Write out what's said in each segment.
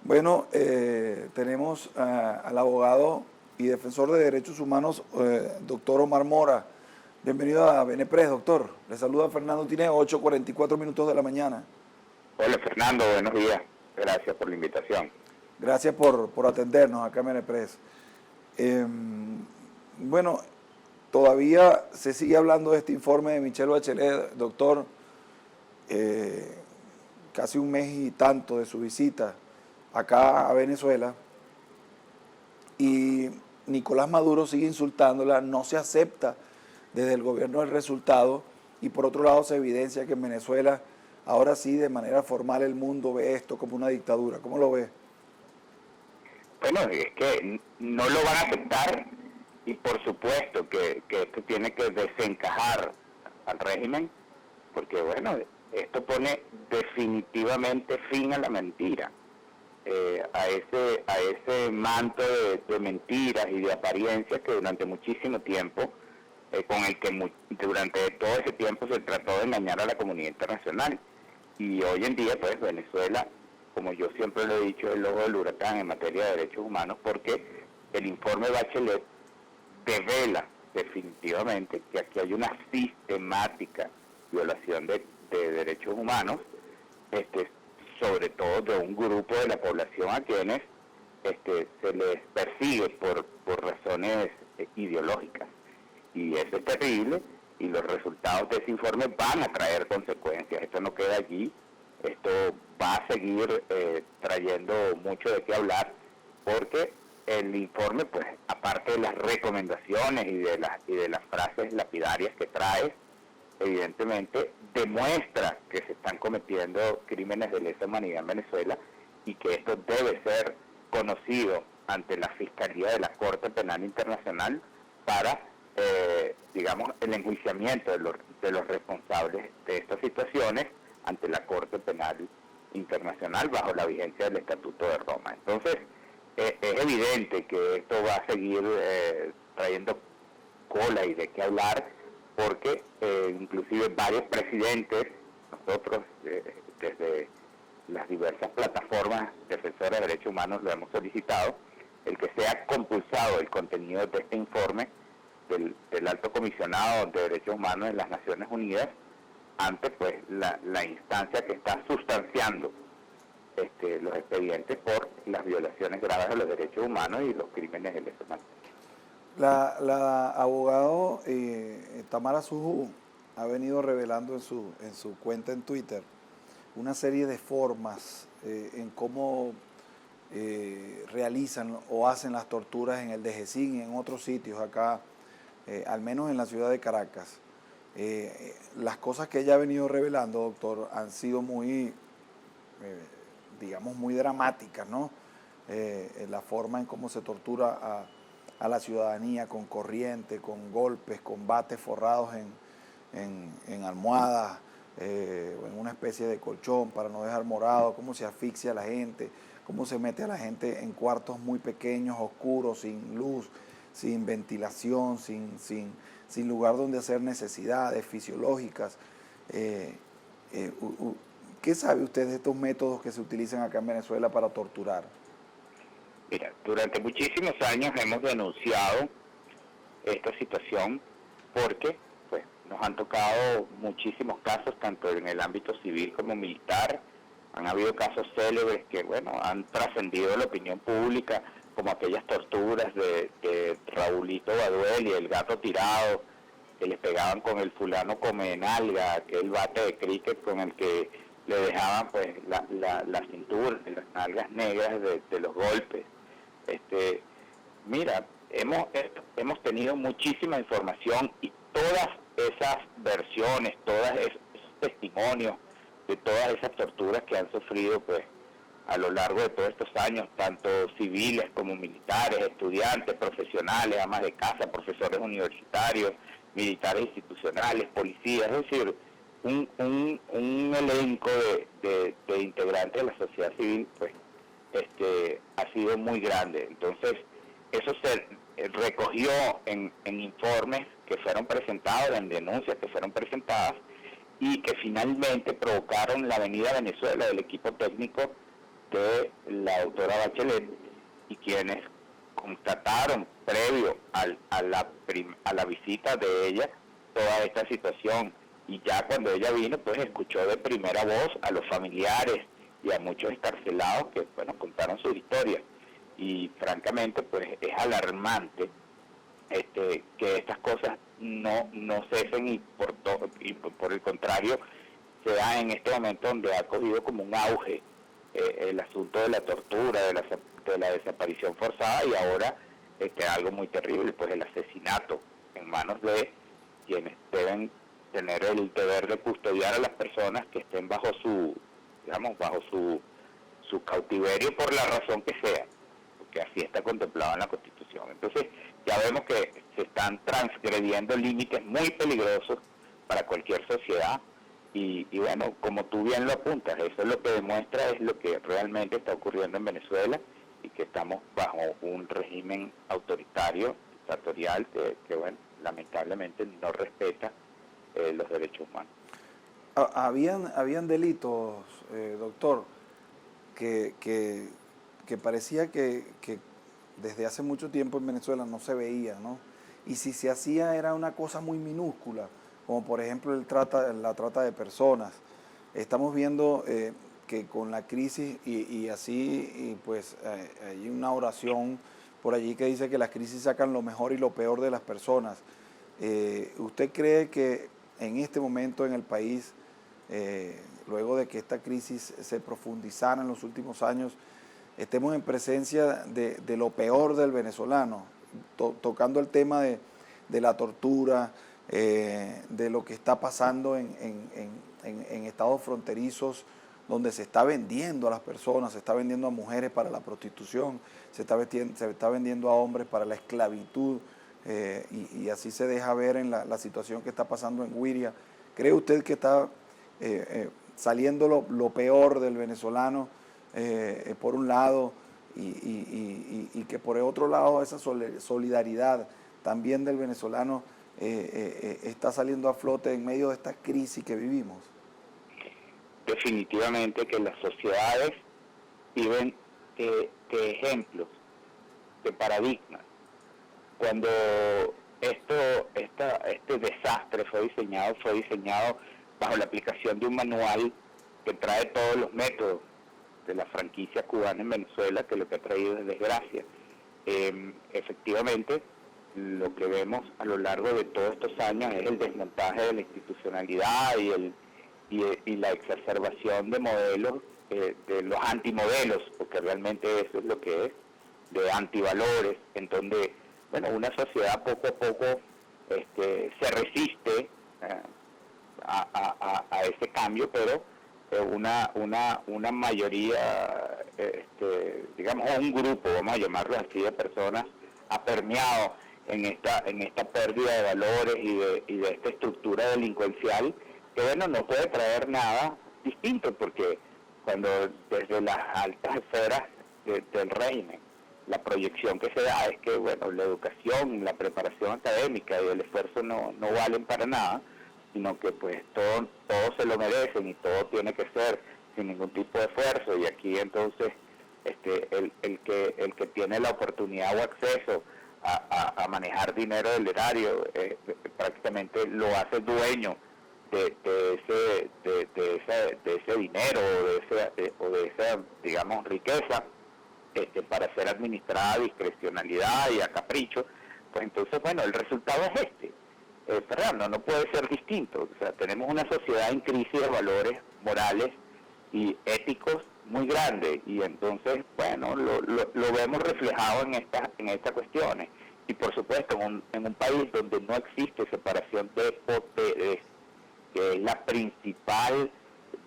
Bueno, tenemos al abogado y defensor de derechos humanos, doctor Omar Mora. Bienvenido a Benepres, doctor. Le saluda Fernando Tineo, 8:44 de la mañana. Hola Fernando, buenos días. Gracias por la invitación. Gracias por atendernos acá en Benepres. Bueno, todavía se sigue hablando de este informe de Michelle Bachelet, doctor, casi un mes y tanto de su visita acá a Venezuela, y Nicolás Maduro sigue insultándola, no se acepta desde el gobierno el resultado, y por otro lado se evidencia que en Venezuela ahora sí de manera formal el mundo ve esto como una dictadura. ¿Cómo lo ve? Bueno, es que no lo van a aceptar y por supuesto que esto tiene que desencajar al régimen porque bueno, esto pone definitivamente fin a la mentira, a ese manto de mentiras y de apariencias que durante muchísimo tiempo, con el que durante todo ese tiempo se trató de engañar a la comunidad internacional. Y hoy en día, pues, Venezuela, como yo siempre lo he dicho, es el ojo del huracán en materia de derechos humanos, porque el informe Bachelet devela definitivamente que aquí hay una sistemática violación de derechos humanos, sobre todo de un grupo de la población a quienes se les persigue por razones ideológicas. Y eso es terrible, y los resultados de ese informe van a traer consecuencias. Esto no queda allí, esto va a seguir trayendo mucho de qué hablar, porque el informe, pues, aparte de las recomendaciones y de las frases lapidarias que trae, evidentemente demuestra que se están cometiendo crímenes de lesa humanidad en Venezuela y que esto debe ser conocido ante la Fiscalía de la Corte Penal Internacional para, digamos, el enjuiciamiento de los responsables de estas situaciones ante la Corte Penal Internacional bajo la vigencia del Estatuto de Roma. Entonces, es evidente que esto va a seguir trayendo cola y de qué hablar, porque inclusive varios presidentes, nosotros desde las diversas plataformas defensoras de derechos humanos lo hemos solicitado, el que sea compulsado el contenido de este informe del Alto Comisionado de Derechos Humanos de las Naciones Unidas ante, pues, la instancia que está sustanciando los expedientes por las violaciones graves de los derechos humanos y los crímenes de lesa humanidad. La abogado Tamara Sujú ha venido revelando en su cuenta en Twitter una serie de formas en cómo realizan o hacen las torturas en el DGCIN y en otros sitios acá, al menos en la ciudad de Caracas. Las cosas que ella ha venido revelando, doctor, han sido muy, digamos, muy dramáticas, ¿no? La forma en cómo se tortura a la ciudadanía con corriente, con golpes, con bates forrados en almohadas, o en una especie de colchón para no dejar morado, cómo se asfixia a la gente, cómo se mete a la gente en cuartos muy pequeños, oscuros, sin luz, sin ventilación, sin lugar donde hacer necesidades fisiológicas. ¿Qué sabe usted de estos métodos que se utilizan acá en Venezuela para torturar? Mira, durante muchísimos años hemos denunciado esta situación porque, pues, nos han tocado muchísimos casos, tanto en el ámbito civil como militar. Han habido casos célebres que, bueno, han trascendido la opinión pública, como aquellas torturas de Raulito Baduel y el gato tirado, que les pegaban con el fulano come nalga, aquel bate de cricket con el que le dejaban, pues, la cintura, las nalgas negras de los golpes. Mira, hemos tenido muchísima información y todas esas versiones, todos esos testimonios de todas esas torturas que han sufrido, pues, a lo largo de todos estos años, tanto civiles como militares, estudiantes, profesionales, amas de casa, profesores universitarios, militares institucionales, policías, es decir, un elenco de integrantes de la sociedad civil, pues, ha sido muy grande. Entonces, eso se recogió en informes que fueron presentados, en denuncias que fueron presentadas, y que finalmente provocaron la venida a Venezuela del equipo técnico de la doctora Bachelet y quienes constataron previo a la visita de ella toda esta situación. Y ya cuando ella vino, pues escuchó de primera voz a los familiares y a muchos escarcelados que, bueno, contaron su historia. Y francamente, pues es alarmante que estas cosas no cesen y por el contrario, se da en este momento donde ha cogido como un auge el asunto de la tortura, de la desaparición forzada y ahora algo muy terrible, pues el asesinato en manos de quienes deben tener el deber de custodiar a las personas que estén bajo su, digamos, bajo su cautiverio por la razón que sea, porque así está contemplado en la Constitución. Entonces ya vemos que se están transgrediendo límites muy peligrosos para cualquier sociedad y bueno, como tú bien lo apuntas, eso es lo que demuestra, es lo que realmente está ocurriendo en Venezuela y que estamos bajo un régimen autoritario, dictatorial, que bueno, lamentablemente no respeta los derechos humanos. Habían delitos, doctor, que parecía que desde hace mucho tiempo en Venezuela no se veía, ¿no? Y si se hacía era una cosa muy minúscula, como por ejemplo la trata de personas. Estamos viendo que con la crisis pues hay una oración por allí que dice que las crisis sacan lo mejor y lo peor de las personas. ¿Usted cree que en este momento en el país, luego de que esta crisis se profundizara en los últimos años, estemos en presencia de lo peor del venezolano, tocando el tema de la tortura, de lo que está pasando en estados fronterizos, donde se está vendiendo a las personas, se está vendiendo a mujeres para la prostitución, se está vendiendo a hombres para la esclavitud, y así se deja ver en la situación que está pasando en Güiria. ¿Cree usted que está saliendo lo peor del venezolano por un lado y que por el otro lado esa solidaridad también del venezolano está saliendo a flote en medio de esta crisis que vivimos? Definitivamente que las sociedades viven de ejemplos, de paradigmas. Cuando este desastre fue diseñado bajo la aplicación de un manual que trae todos los métodos de la franquicia cubana en Venezuela, que lo que ha traído es desgracia. Efectivamente, lo que vemos a lo largo de todos estos años es el desmontaje de la institucionalidad y la exacerbación de modelos, de los antimodelos, porque realmente eso es lo que es, de antivalores, en donde, bueno, una sociedad poco a poco se resiste a ese cambio, pero una mayoría, digamos, un grupo, vamos a llamarlo así, de personas ha permeado en esta pérdida de valores y de esta estructura delincuencial que, bueno, no puede traer nada distinto, porque cuando desde las altas esferas del régimen la proyección que se da es que, bueno, la educación, la preparación académica y el esfuerzo no valen para nada, sino que pues todos se lo merecen y todo tiene que ser sin ningún tipo de esfuerzo, y aquí entonces el que tiene la oportunidad o acceso a manejar dinero del erario prácticamente lo hace dueño de ese dinero o de esa, digamos, riqueza para ser administrada a discrecionalidad y a capricho. Pues entonces, bueno, el resultado es Fernando, no puede ser distinto. O sea, tenemos una sociedad en crisis de valores morales y éticos muy grande, y entonces, bueno, lo vemos reflejado en estas cuestiones. Y por supuesto, en un país donde no existe separación de poderes, que es la principal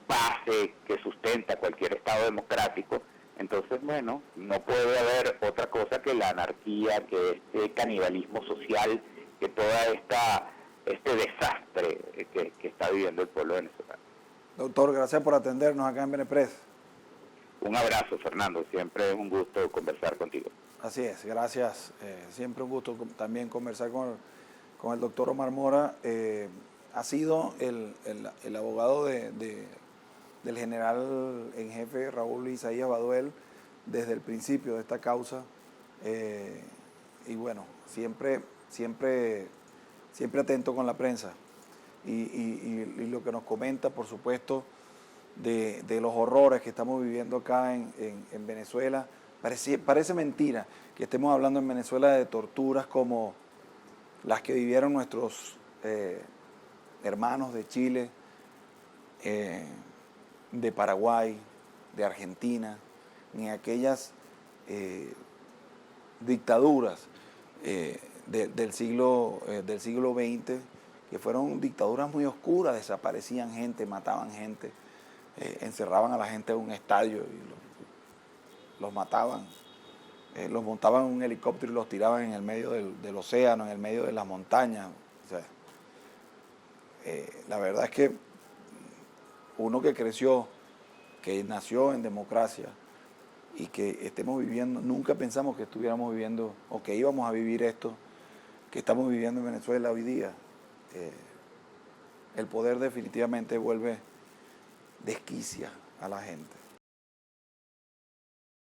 base que sustenta cualquier Estado democrático, entonces, bueno, no puede haber otra cosa que la anarquía, que este canibalismo social, que toda este desastre que está viviendo el pueblo venezolano. Doctor, gracias por atendernos acá en Benepress. Un abrazo, Fernando, siempre es un gusto conversar contigo. Así es, gracias. Siempre un gusto también conversar con el doctor Omar Mora. Ha sido el abogado del del general en jefe Raúl Isaías Baduel desde el principio de esta causa. Y bueno, siempre atento con la prensa. Y lo que nos comenta, por supuesto, de los horrores que estamos viviendo acá en Venezuela. Parece mentira que estemos hablando en Venezuela de torturas como las que vivieron nuestros hermanos de Chile, de Paraguay, de Argentina, ni aquellas dictaduras del siglo XX, que fueron dictaduras muy oscuras, desaparecían gente, mataban gente, encerraban a la gente en un estadio y los mataban, los montaban en un helicóptero y los tiraban en el medio del océano, en el medio de las montañas. O sea, la verdad es que uno que creció, que nació en democracia y que estemos viviendo, nunca pensamos que estuviéramos viviendo o que íbamos a vivir esto que estamos viviendo en Venezuela hoy día. El poder definitivamente desquicia a la gente.